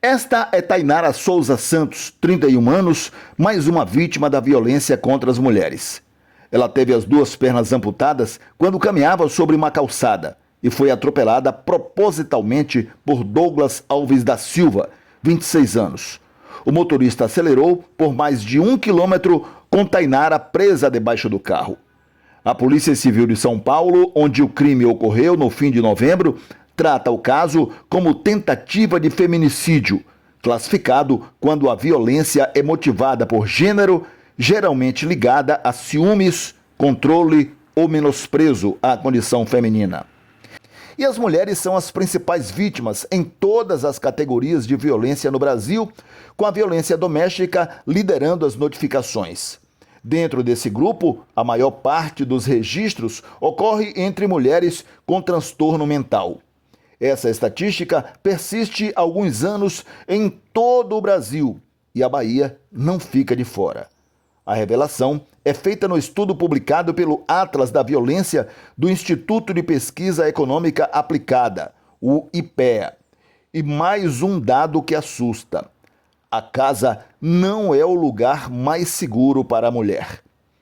Esta é Tainara Souza Santos, 31 anos, mais uma vítima da violência contra as mulheres. Ela teve as duas pernas amputadas quando caminhava sobre uma calçada e foi atropelada propositalmente por Douglas Alves da Silva, 26 anos. O motorista acelerou por mais de 1 quilômetro com Tainara presa debaixo do carro. A Polícia Civil de São Paulo, onde o crime ocorreu no fim de novembro, trata o caso como tentativa de feminicídio, classificado quando a violência é motivada por gênero, geralmente ligada a ciúmes, controle ou menosprezo à condição feminina. E as mulheres são as principais vítimas em todas as categorias de violência no Brasil, com a violência doméstica liderando as notificações. Dentro desse grupo, a maior parte dos registros ocorre entre mulheres com transtorno mental. Essa estatística persiste há alguns anos em todo o Brasil e a Bahia não fica de fora. A revelação é feita no estudo publicado pelo Atlas da Violência do Instituto de Pesquisa Econômica Aplicada, o IPEA. E mais um dado que assusta: a casa não é o lugar mais seguro para a mulher.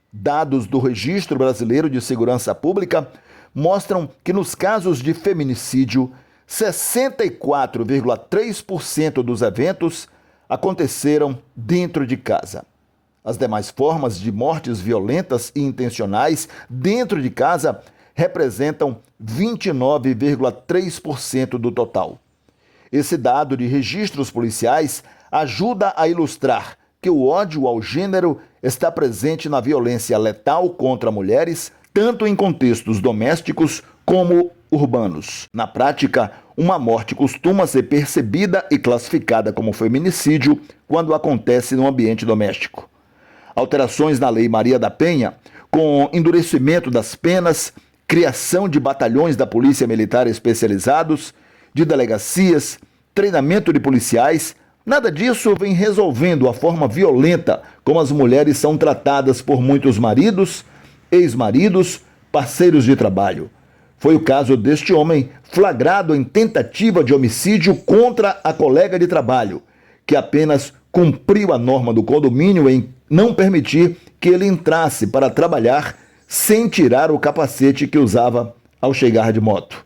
Dados do Registro Brasileiro de Segurança Pública mostram que nos casos de feminicídio, 64,3% dos eventos aconteceram dentro de casa. As demais formas de mortes violentas e intencionais dentro de casa representam 29,3% do total. Esse dado de registros policiais ajuda a ilustrar que o ódio ao gênero está presente na violência letal contra mulheres, tanto em contextos domésticos como urbanos. Na prática, uma morte costuma ser percebida e classificada como feminicídio quando acontece no ambiente doméstico. Alterações na Lei Maria da Penha, com endurecimento das penas, criação de batalhões da Polícia Militar especializados, de delegacias, treinamento de policiais, nada disso vem resolvendo a forma violenta como as mulheres são tratadas por muitos maridos, ex-maridos, parceiros de trabalho. Foi o caso deste homem flagrado em tentativa de homicídio contra a colega de trabalho, que apenas cumpriu a norma do condomínio em não permitir que ele entrasse para trabalhar sem tirar o capacete que usava ao chegar de moto.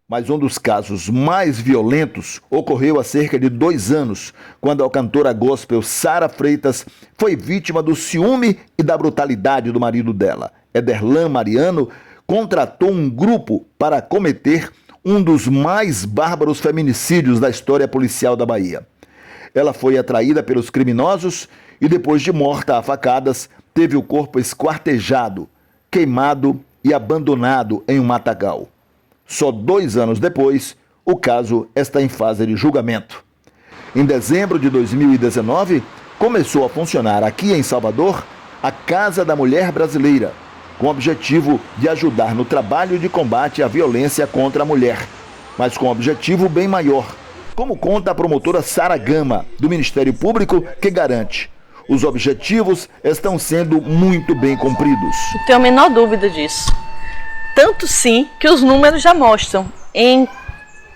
Mas um dos casos mais violentos ocorreu há cerca de 2 anos, quando a cantora gospel Sara Freitas foi vítima do ciúme e da brutalidade do marido dela. Ederlan Mariano contratou um grupo para cometer um dos mais bárbaros feminicídios da história policial da Bahia. Ela foi atraída pelos criminosos e, depois de morta a facadas, teve o corpo esquartejado, queimado e abandonado em um matagal. Só 2 anos depois, o caso está em fase de julgamento. Em dezembro de 2019, começou a funcionar aqui em Salvador a Casa da Mulher Brasileira, com o objetivo de ajudar no trabalho de combate à violência contra a mulher, mas com um objetivo bem maior, como conta a promotora Sara Gama, do Ministério Público, que garante: os objetivos estão sendo muito bem cumpridos. Não tenho a menor dúvida disso. Tanto sim que os números já mostram. Em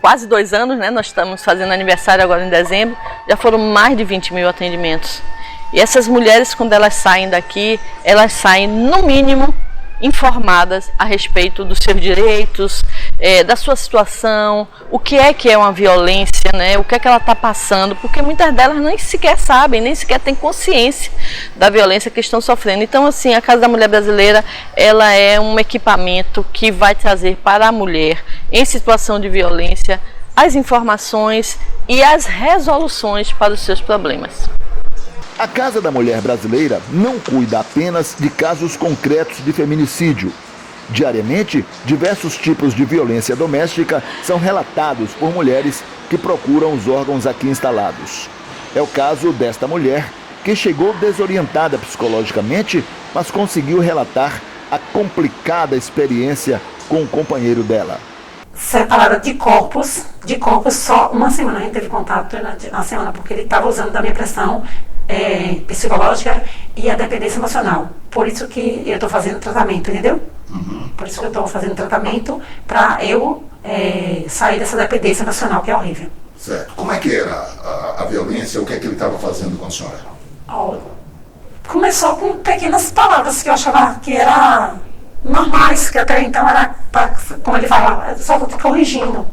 quase 2 anos, nós estamos fazendo aniversário agora em dezembro, já foram mais de 20 mil atendimentos. E essas mulheres, quando elas saem daqui, elas saem no mínimo informadas a respeito dos seus direitos, da sua situação, o que é uma violência, o que ela está passando, porque muitas delas nem sequer sabem, nem sequer têm consciência da violência que estão sofrendo. Então, assim, a Casa da Mulher Brasileira, ela é um equipamento que vai trazer para a mulher, em situação de violência, as informações e as resoluções para os seus problemas. A Casa da Mulher Brasileira não cuida apenas de casos concretos de feminicídio. Diariamente, diversos tipos de violência doméstica são relatados por mulheres que procuram os órgãos aqui instalados. É o caso desta mulher, que chegou desorientada psicologicamente, mas conseguiu relatar a complicada experiência com o companheiro dela. Separada de corpos só uma semana. A gente teve contato na semana, porque ele estava usando da minha pressão psicológica e a dependência emocional. Por isso que eu estou fazendo tratamento, entendeu? Por isso que eu estou fazendo tratamento para eu sair dessa dependência emocional, que é horrível. Certo. Como é que era a a violência? O que é que ele estava fazendo com a senhora? Ó, começou com pequenas palavras que eu achava que era normais, que até então era, como ele falava, só estou te corrigindo.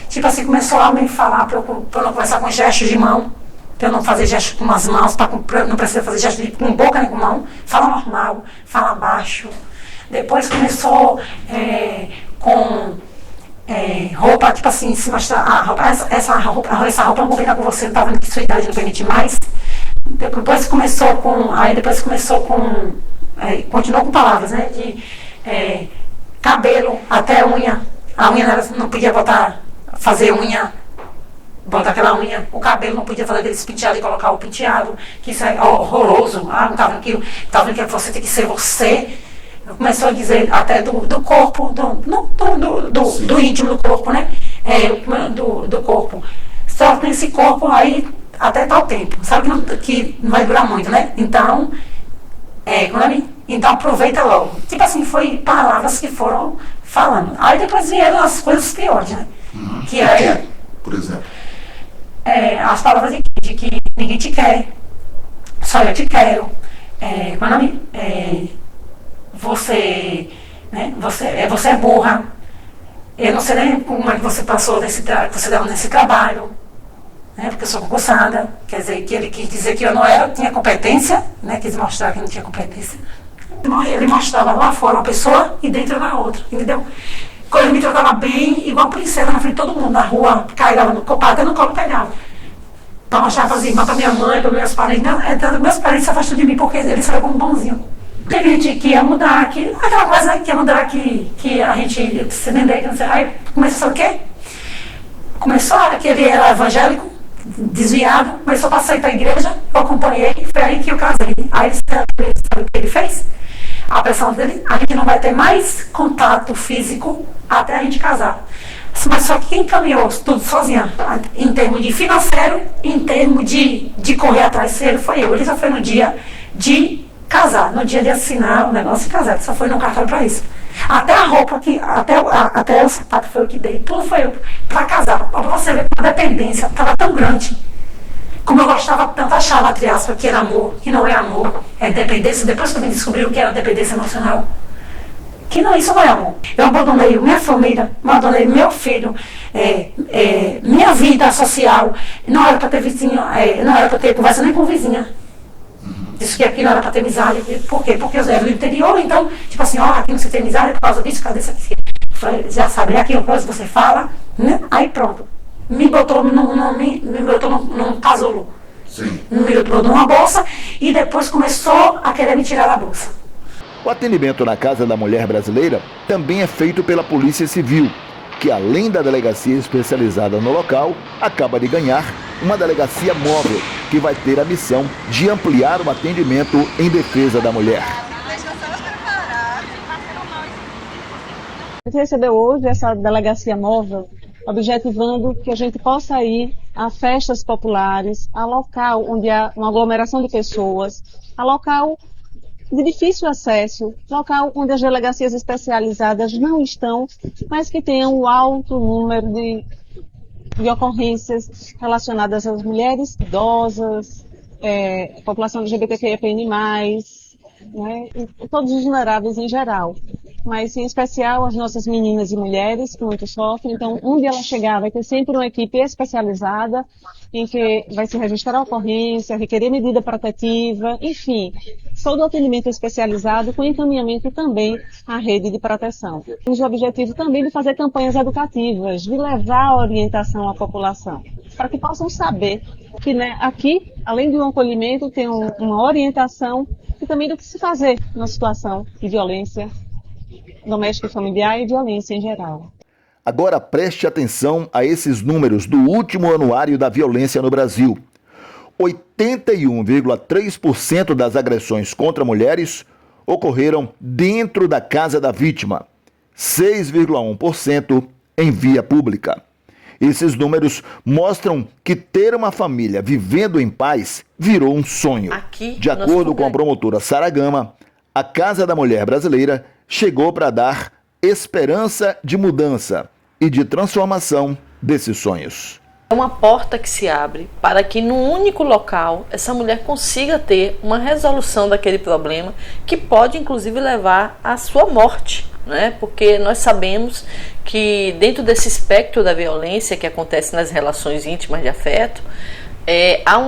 Tipo assim, começou a me falar para eu não conversar com gestos de mão, para eu não fazer gestos com as mãos, não precisa fazer gestos com boca nem com mão, fala normal, fala baixo. Depois começou com roupa, tipo assim, se mostrar, essa roupa não combina com você, não tá vendo que sua idade não permite mais. Depois começou com, continuou com palavras, né, de cabelo até unha, a unha não podia fazer unha, botar aquela unha, o cabelo não podia fazer aquele penteado e colocar o penteado, que isso é horroroso, não tá vendo que você tem que ser você. Começou a dizer até do corpo, do íntimo do corpo, né, do corpo, só tem esse corpo aí até tal tempo, sabe que não vai durar muito, né, então então aproveita logo, tipo assim, foi palavras que foram falando, aí depois vieram as coisas piores, né, que aí, por exemplo, as palavras de que ninguém te quer, só eu te quero, você é burra, eu não sei nem como é que você passou que você deu nesse trabalho, né, porque eu sou concursada, quer dizer, que ele quis dizer que eu não tinha competência, né, quis mostrar que não tinha competência. Ele mostrava lá fora uma pessoa e dentro era outra, entendeu? Quando ele me tratava bem, igual princesa na frente de todo mundo, na rua, caía no copado, até no colo pegava. Para mostrar para as irmãs, para minha mãe, para meus parentes. Não, meus parentes se afastam de mim porque eles saíram como bonzinho. Teve gente que ia mudar, aquela coisa que ia mudar, que a gente se vender, que não sei. Aí começou o quê? Começou que ele era evangélico, desviado, começou a sair para a igreja, eu acompanhei, foi aí que eu casei. Aí sabe o que ele fez? A pressão dele, a gente não vai ter mais contato físico até a gente casar. Mas só que quem caminhou tudo sozinha, em termos de financeiro, em termos de correr atrás dele, foi eu. Ele só foi no dia de casar, no dia de assinar o negócio e casar, só foi no cartório para isso. Até a roupa, até o sapato foi eu que dei, tudo foi eu para casar. Para você ver que a dependência estava tão grande. Como eu gostava tanto, achava, entre aspas, que era amor, que não é amor, é dependência. Depois que eu me descobri o que era dependência emocional, que não, isso não é amor. Eu abandonei minha família, abandonei meu filho, minha vida social. Não era para ter vizinho, não era para ter conversa nem com vizinha. Disse que aqui não era para ter amizade. Por quê? Porque eu era do interior, então, tipo assim, aqui não se tem amizade por causa disso, cadê isso aqui? Já sabe, aqui uma coisa você fala, né? Aí pronto. Me botou num casulo. sim, Me botou numa bolsa e depois começou a querer me tirar da bolsa. O atendimento na Casa da Mulher Brasileira também é feito pela Polícia Civil, que além da delegacia especializada no local, acaba de ganhar uma delegacia móvel, que vai ter a missão de ampliar o atendimento em defesa da mulher. A gente recebeu hoje essa delegacia móvel, objetivando que a gente possa ir a festas populares, a local onde há uma aglomeração de pessoas, a local de difícil acesso, local onde as delegacias especializadas não estão, mas que tenham um alto número de ocorrências relacionadas às mulheres idosas, população LGBTQIAPN+, né, e todos os vulneráveis em geral. Mas, em especial, as nossas meninas e mulheres que muito sofrem. Então, onde ela chegar, vai ter sempre uma equipe especializada em que vai se registrar a ocorrência, requerer medida protetiva, enfim, todo o atendimento especializado com encaminhamento também à rede de proteção. Temos o objetivo também de fazer campanhas educativas, de levar a orientação à população, para que possam saber que, né, aqui, além de um acolhimento, tem uma orientação e também do que se fazer na situação de violência doméstica e familiar e violência em geral. Agora preste atenção a esses números do último anuário da violência no Brasil. 81,3% das agressões contra mulheres ocorreram dentro da casa da vítima, 6,1% em via pública. Esses números mostram que ter uma família vivendo em paz virou um sonho. De acordo com a promotora Sara Gama, a Casa da Mulher Brasileira chegou para dar esperança de mudança e de transformação desses sonhos. É uma porta que se abre para que num único local essa mulher consiga ter uma resolução daquele problema que pode inclusive levar à sua morte, né? Porque nós sabemos que dentro desse espectro da violência que acontece nas relações íntimas de afeto, há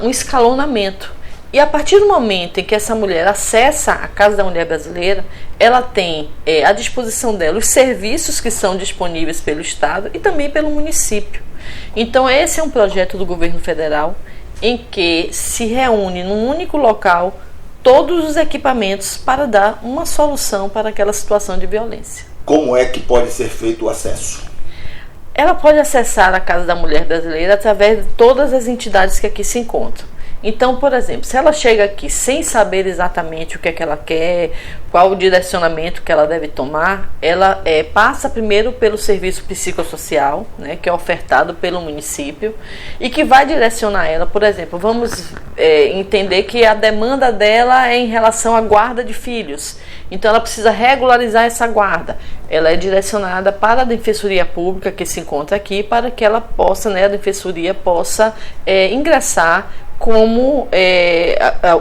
um escalonamento. E a partir do momento em que essa mulher acessa a Casa da Mulher Brasileira, ela tem à disposição dela os serviços que são disponíveis pelo Estado e também pelo município. Então esse é um projeto do governo federal em que se reúne num único local todos os equipamentos para dar uma solução para aquela situação de violência. Como é que pode ser feito o acesso? Ela pode acessar a Casa da Mulher Brasileira através de todas as entidades que aqui se encontram. Então, por exemplo, se ela chega aqui sem saber exatamente o que é que ela quer, qual o direcionamento que ela deve tomar, ela passa primeiro pelo serviço psicossocial, né, que é ofertado pelo município e que vai direcionar ela. Por exemplo, vamos entender que a demanda dela é em relação à guarda de filhos. Então ela precisa regularizar essa guarda. Ela é direcionada para a Defensoria Pública que se encontra aqui para que ela possa, né, a Defensoria possa ingressar como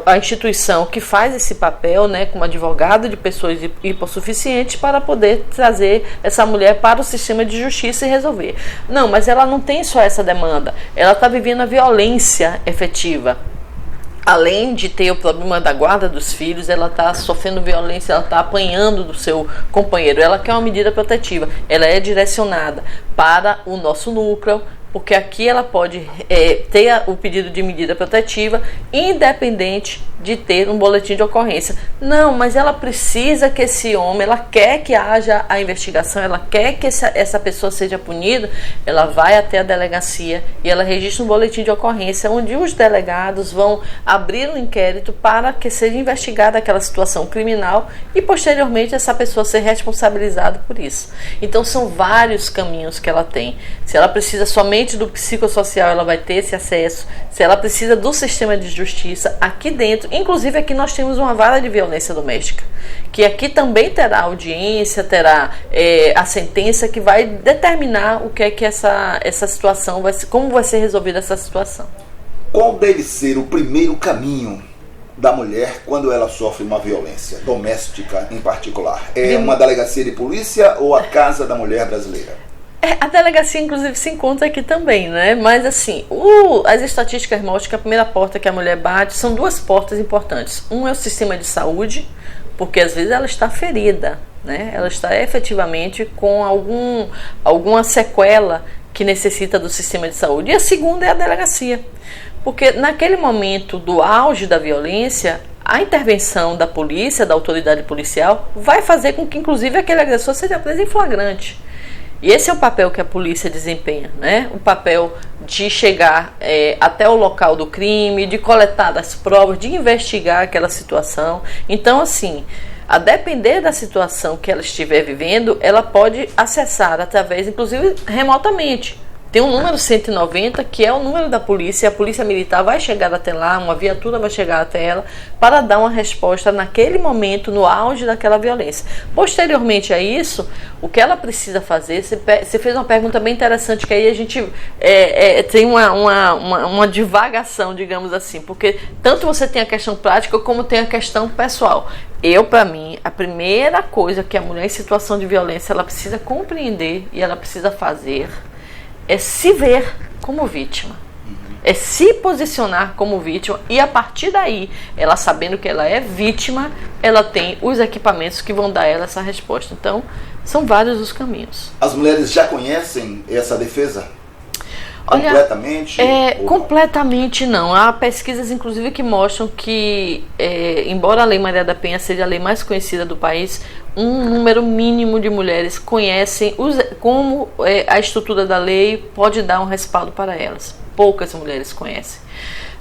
a instituição que faz esse papel, né, como advogado de pessoas hipossuficientes para poder trazer essa mulher para o sistema de justiça e resolver. Não, mas ela não tem só essa demanda, ela está vivendo a violência efetiva. Além de ter o problema da guarda dos filhos, ela está sofrendo violência, ela está apanhando do seu companheiro, ela quer uma medida protetiva, ela é direcionada para o nosso núcleo, porque aqui ela pode ter o pedido de medida protetiva, independente de ter um boletim de ocorrência. Não, mas ela precisa que esse homem, ela quer que haja a investigação, ela quer que essa pessoa seja punida, ela vai até a delegacia e ela registra um boletim de ocorrência, onde os delegados vão abrir um inquérito para que seja investigada aquela situação criminal e, posteriormente, essa pessoa ser responsabilizada por isso. Então, são vários caminhos que ela tem. Se ela precisa somente do psicossocial, ela vai ter esse acesso. Se ela precisa do sistema de justiça, aqui dentro, inclusive aqui nós temos uma vara de violência doméstica, que aqui também terá audiência, terá a sentença que vai determinar o que é que essa situação vai ser, como vai ser resolvida essa situação. Qual deve ser o primeiro caminho da mulher quando ela sofre uma violência doméstica em particular? É uma delegacia de polícia ou a Casa da Mulher Brasileira? A delegacia, inclusive, se encontra aqui também, né? Mas, assim, as estatísticas mostram que a primeira porta que a mulher bate são duas portas importantes. Um é o sistema de saúde, porque às vezes ela está ferida, né? Ela está efetivamente com alguma sequela que necessita do sistema de saúde. E a segunda é a delegacia, porque naquele momento do auge da violência, a intervenção da polícia, da autoridade policial, vai fazer com que, inclusive, aquele agressor seja preso em flagrante. E esse é o papel que a polícia desempenha, né? O papel de chegar até o local do crime, de coletar as provas, de investigar aquela situação. Então, assim, a depender da situação que ela estiver vivendo, ela pode acessar através, inclusive, remotamente. Tem um número 190, que é o número da polícia, a polícia militar vai chegar até lá, uma viatura vai chegar até ela, para dar uma resposta naquele momento, no auge daquela violência. Posteriormente a isso, o que ela precisa fazer, você fez uma pergunta bem interessante, que aí a gente tem uma divagação, digamos assim, porque tanto você tem a questão prática, como tem a questão pessoal. Para mim, a primeira coisa que a mulher em situação de violência, ela precisa compreender e ela precisa fazer é se ver como vítima, é se posicionar como vítima, e a partir daí, ela sabendo que ela é vítima, ela tem os equipamentos que vão dar a ela essa resposta. Então, são vários os caminhos. As mulheres já conhecem essa defesa? Olha, completamente? Completamente não. Há pesquisas, inclusive, que mostram que, embora a Lei Maria da Penha seja a lei mais conhecida do país, um número mínimo de mulheres conhecem como a estrutura da lei pode dar um respaldo para elas. Poucas mulheres conhecem.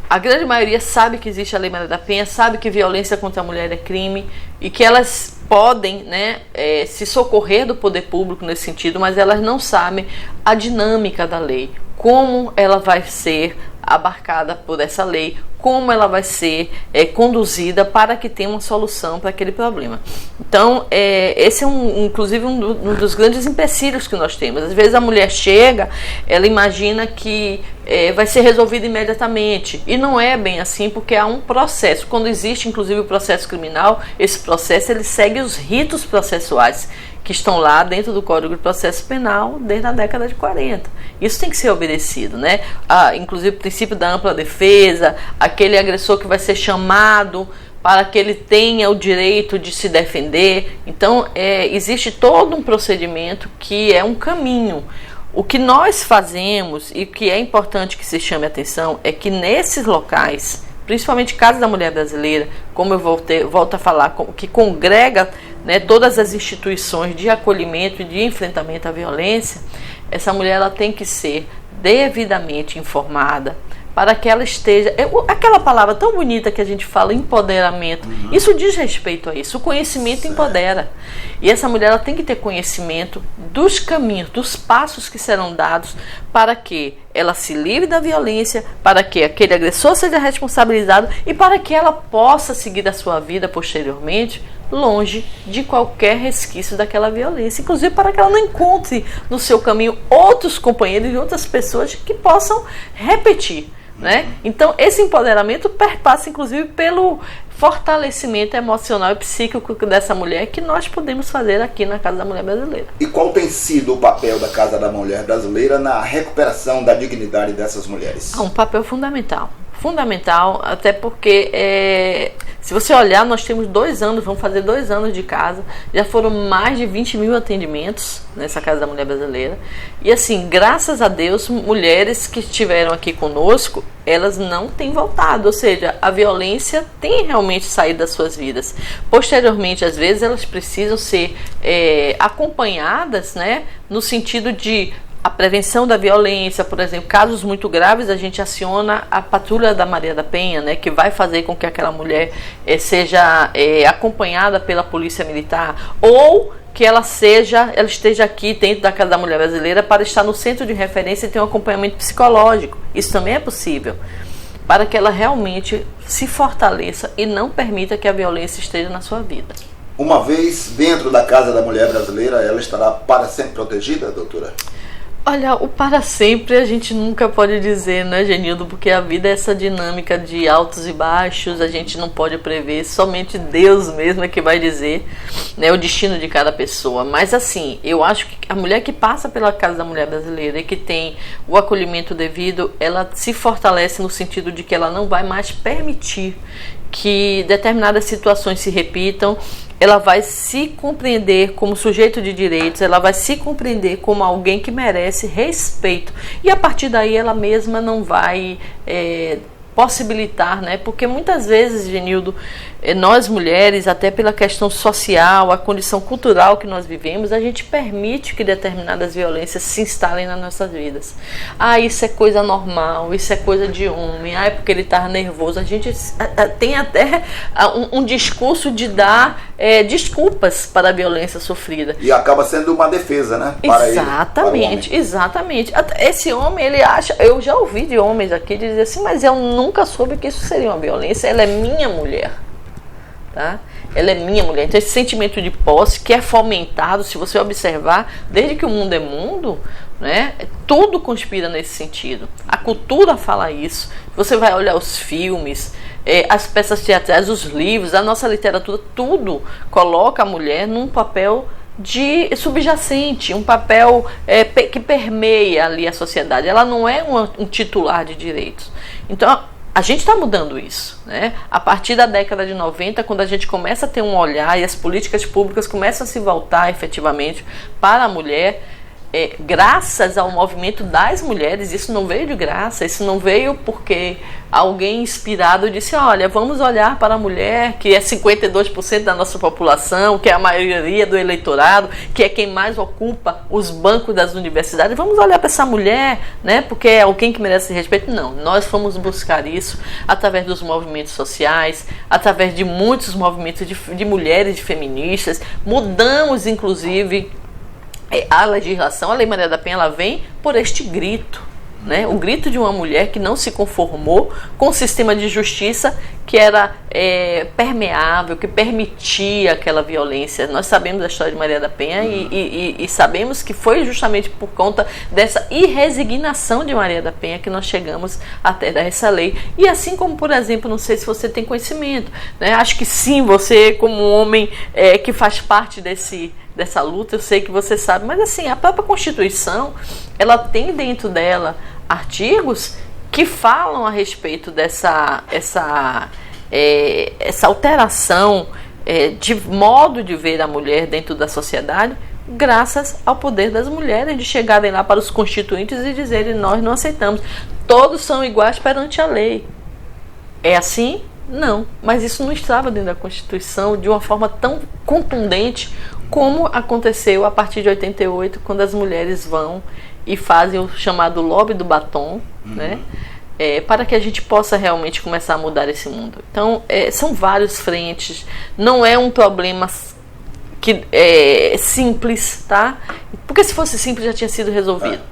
A grande maioria sabe que existe a Lei Maria da Penha, sabe que violência contra a mulher é crime e que elas podem, né, se socorrer do poder público nesse sentido, mas elas não sabem a dinâmica da lei. como ela vai ser abarcada por essa lei, como ela vai ser conduzida para que tenha uma solução para aquele problema. Então, esse é inclusive um dos grandes empecilhos que nós temos. Às vezes a mulher chega, ela imagina que vai ser resolvido imediatamente, e não é bem assim, porque há um processo. Quando existe inclusive o processo criminal, esse processo ele segue os ritos processuais que estão lá dentro do Código de Processo Penal desde a década de 40. Isso tem que ser obedecido, né? Inclusive o princípio da ampla defesa, aquele agressor que vai ser chamado para que ele tenha o direito de se defender. Então, existe todo um procedimento que é um caminho. O que nós fazemos, e que é importante que se chame a atenção, é que nesses locais, principalmente Casa da Mulher Brasileira, como eu volto a falar, que congrega, né, todas as instituições de acolhimento e de enfrentamento à violência, essa mulher ela tem que ser devidamente informada para que ela esteja... Aquela palavra tão bonita que a gente fala, empoderamento, isso diz respeito a isso. O conhecimento empodera. E essa mulher ela tem que ter conhecimento dos caminhos, dos passos que serão dados para que ela se livre da violência, para que aquele agressor seja responsabilizado e para que ela possa seguir a sua vida posteriormente longe de qualquer resquício daquela violência, inclusive para que ela não encontre no seu caminho outros companheiros e outras pessoas que possam repetir, né? Então esse empoderamento perpassa inclusive pelo fortalecimento emocional e psíquico dessa mulher, que nós podemos fazer aqui na Casa da Mulher Brasileira. E qual tem sido o papel da Casa da Mulher Brasileira na recuperação da dignidade dessas mulheres? Um papel fundamental, até porque se você olhar, nós temos 2 anos, vamos fazer 2 anos de casa, já foram mais de 20 mil atendimentos nessa Casa da Mulher Brasileira, e assim, graças a Deus, mulheres que estiveram aqui conosco, elas não têm voltado, ou seja, a violência tem realmente saído das suas vidas. Posteriormente, às vezes, elas precisam ser acompanhadas, né, no sentido de a prevenção da violência, por exemplo, casos muito graves, a gente aciona a patrulha da Maria da Penha, né, que vai fazer com que aquela mulher seja acompanhada pela polícia militar, ou que ela esteja aqui dentro da Casa da Mulher Brasileira para estar no centro de referência e ter um acompanhamento psicológico. Isso também é possível, para que ela realmente se fortaleça e não permita que a violência esteja na sua vida. Uma vez dentro da Casa da Mulher Brasileira, ela estará para sempre protegida, doutora? Olha, o para sempre a gente nunca pode dizer, né, Genildo? Porque a vida é essa dinâmica de altos e baixos, a gente não pode prever, somente Deus mesmo é que vai dizer, né, o destino de cada pessoa. Mas assim, eu acho que a mulher que passa pela Casa da Mulher Brasileira e que tem o acolhimento devido, ela se fortalece no sentido de que ela não vai mais permitir que determinadas situações se repitam. Ela vai se compreender como sujeito de direitos, ela vai se compreender como alguém que merece respeito. E a partir daí ela mesma não vai possibilitar, né? Porque muitas vezes, Genildo, nós mulheres, até pela questão social, a condição cultural que nós vivemos, a gente permite que determinadas violências se instalem nas nossas vidas. Isso é coisa normal, isso é coisa de homem, é porque ele está nervoso. A gente tem até um discurso de dar desculpas para a violência sofrida. E acaba sendo uma defesa, né? Para exatamente, ele, para exatamente. Esse homem, ele acha, eu já ouvi de homens aqui dizer assim, mas eu nunca soube que isso seria uma violência, ela é minha mulher. Tá? Ela é minha mulher. Então esse sentimento de posse que é fomentado, se você observar, desde que o mundo é mundo, né, tudo conspira nesse sentido. A cultura fala isso. Você vai olhar os filmes, as peças teatrais, os livros, a nossa literatura, tudo coloca a mulher num papel de subjacente, um papel que permeia ali a sociedade. Ela não é um titular de direitos. Então a gente está mudando isso, né? A partir da década de 90, quando a gente começa a ter um olhar e as políticas públicas começam a se voltar efetivamente para a mulher, graças ao movimento das mulheres. Isso não veio de graça, isso não veio porque alguém inspirado disse, olha, vamos olhar para a mulher, que é 52% da nossa população, que é a maioria do eleitorado, que é quem mais ocupa os bancos das universidades, vamos olhar para essa mulher, né, porque é alguém que merece respeito. Não, nós fomos buscar isso através dos movimentos sociais, através de muitos movimentos de mulheres, de feministas, mudamos inclusive a legislação. A Lei Maria da Penha, ela vem por este grito, né? O grito de uma mulher que não se conformou com o sistema de justiça que era permeável, que permitia aquela violência. Nós sabemos da história de Maria da Penha e sabemos que foi justamente por conta dessa irresignação de Maria da Penha que nós chegamos até essa lei. E assim como, por exemplo, não sei se você tem conhecimento, né? Acho que sim, você como homem que faz parte dessa luta, eu sei que você sabe, mas assim, a própria Constituição, ela tem dentro dela artigos que falam a respeito dessa alteração de modo de ver a mulher dentro da sociedade, graças ao poder das mulheres de chegarem lá para os constituintes e dizerem: nós não aceitamos, todos são iguais perante a lei. É assim? Não, mas isso não estava dentro da Constituição de uma forma tão contundente como aconteceu a partir de 88, quando as mulheres vão e fazem o chamado lobby do batom, né? Para que a gente possa realmente começar a mudar esse mundo. Então, são vários frentes, não é um problema que simples, tá? Porque se fosse simples já tinha sido resolvido.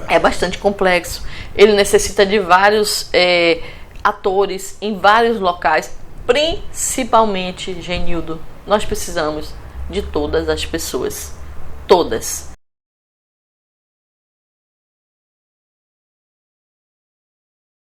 É bastante complexo, ele necessita de vários atores em vários locais, principalmente, Genildo, nós precisamos de todas as pessoas, todas.